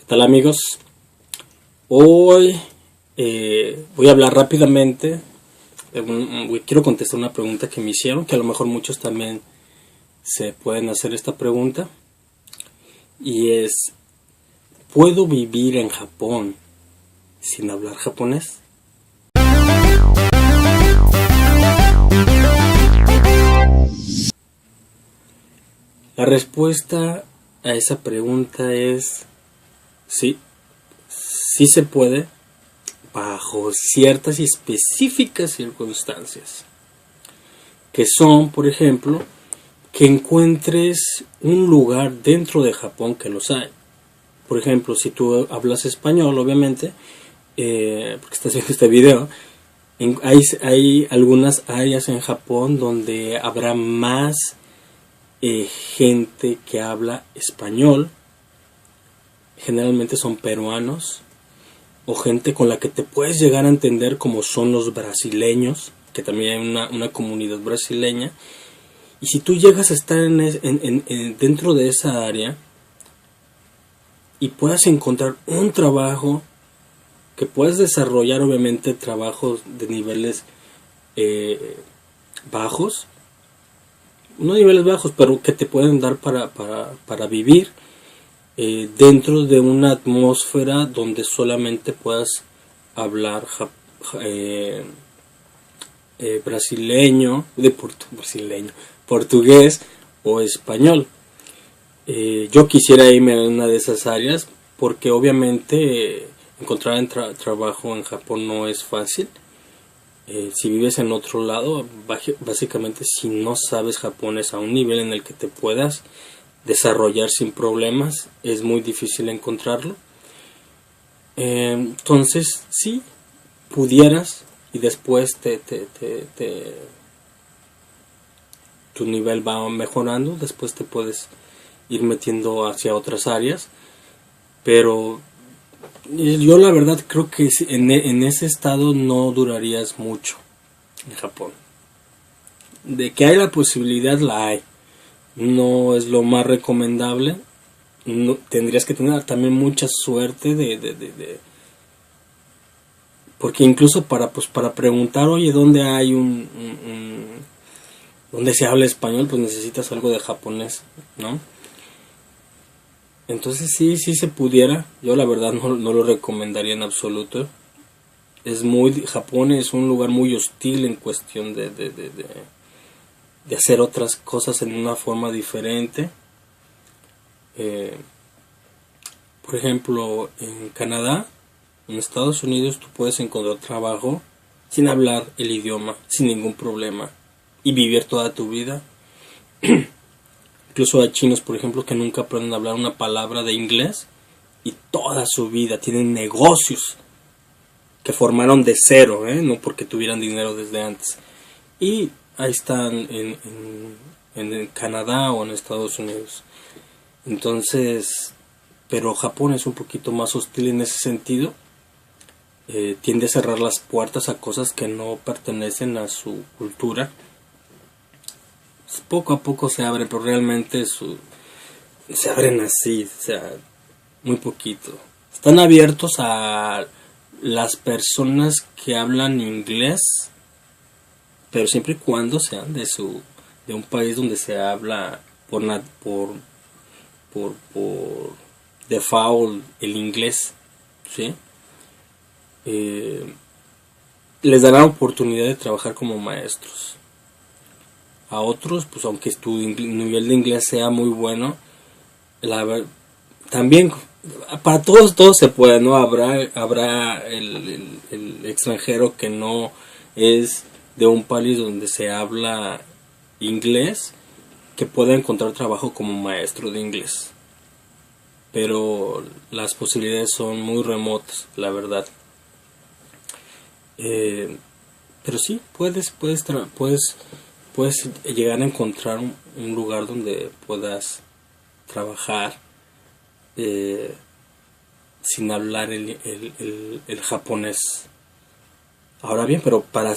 ¿Qué tal, amigos? Hoy voy a hablar rápidamente. Quiero contestar una pregunta que me hicieron, que a lo mejor muchos también se pueden hacer esta pregunta. Y es, ¿puedo vivir en Japón sin hablar japonés? La respuesta a esa pregunta es sí, sí se puede, bajo ciertas y específicas circunstancias, que son, por ejemplo, que encuentres un lugar dentro de Japón que los hay. Por ejemplo, si tú hablas español, obviamente, porque estás viendo este video, hay algunas áreas en Japón donde habrá más gente que habla español. Generalmente son peruanos o gente con la que te puedes llegar a entender, como son los brasileños, que también hay una comunidad brasileña. Y si tú llegas a estar dentro de esa área y puedas encontrar un trabajo que puedas desarrollar, obviamente trabajos de niveles bajos, no niveles bajos, pero que te pueden dar para vivir dentro de una atmósfera donde solamente puedas hablar portugués o español. Yo quisiera irme a una de esas áreas porque obviamente encontrar trabajo en Japón no es fácil. Si vives en otro lado, básicamente si no sabes japonés a un nivel en el que te puedas desarrollar sin problemas, es muy difícil encontrarlo. Entonces, si pudieras y después tu nivel va mejorando, después te puedes ir metiendo hacia otras áreas, pero yo la verdad creo que en ese estado no durarías mucho en Japón. De que hay la posibilidad, la hay. No es lo más recomendable. No, tendrías que tener también mucha suerte porque incluso para preguntar, oye, ¿dónde hay donde se habla español? Pues necesitas algo de japonés, ¿no? Entonces sí se pudiera. Yo la verdad no lo recomendaría en absoluto. Japón es un lugar muy hostil en cuestión de hacer otras cosas en una forma diferente. Por ejemplo, en Canadá, en Estados Unidos, tú puedes encontrar trabajo sin hablar el idioma, sin ningún problema, y vivir toda tu vida. Incluso hay chinos, por ejemplo, que nunca aprenden a hablar una palabra de inglés y toda su vida tienen negocios que formaron de cero, no porque tuvieran dinero desde antes. Y ahí están en Canadá o en Estados Unidos. Entonces, pero Japón es un poquito más hostil en ese sentido. Tiende a cerrar las puertas a cosas que no pertenecen a su cultura. Poco a poco se abren, pero realmente se abren así, o sea, muy poquito. Están abiertos a las personas que hablan inglés, pero siempre y cuando sean de un país donde se habla por default el inglés, ¿sí? Les dará oportunidad de trabajar como maestros. A otros, pues aunque tu nivel de inglés sea muy bueno, también para todos se puede, ¿no? Habrá el extranjero que no es de un país donde se habla inglés, que pueda encontrar trabajo como maestro de inglés, pero las posibilidades son muy remotas, la verdad. Pero sí, puedes llegar a encontrar un lugar donde puedas trabajar sin hablar el japonés. Ahora bien, pero para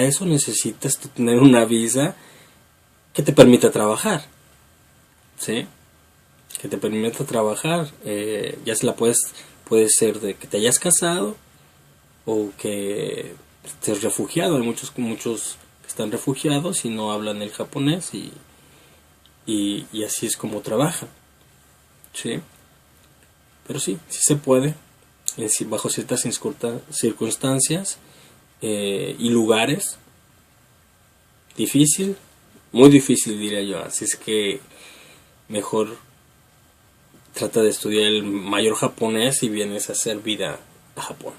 eso necesitas tener una visa que te permita trabajar, ¿sí? que te permita trabajar. Ya se la puede ser de que te hayas casado o que estés refugiado. Hay muchos que están refugiados y no hablan el japonés y así es como trabajan. ¿Sí? Pero sí se puede, bajo ciertas circunstancias y lugares. Difícil, muy difícil diría yo. Así es que mejor trata de estudiar el mayor japonés y vienes a hacer vida a Japón.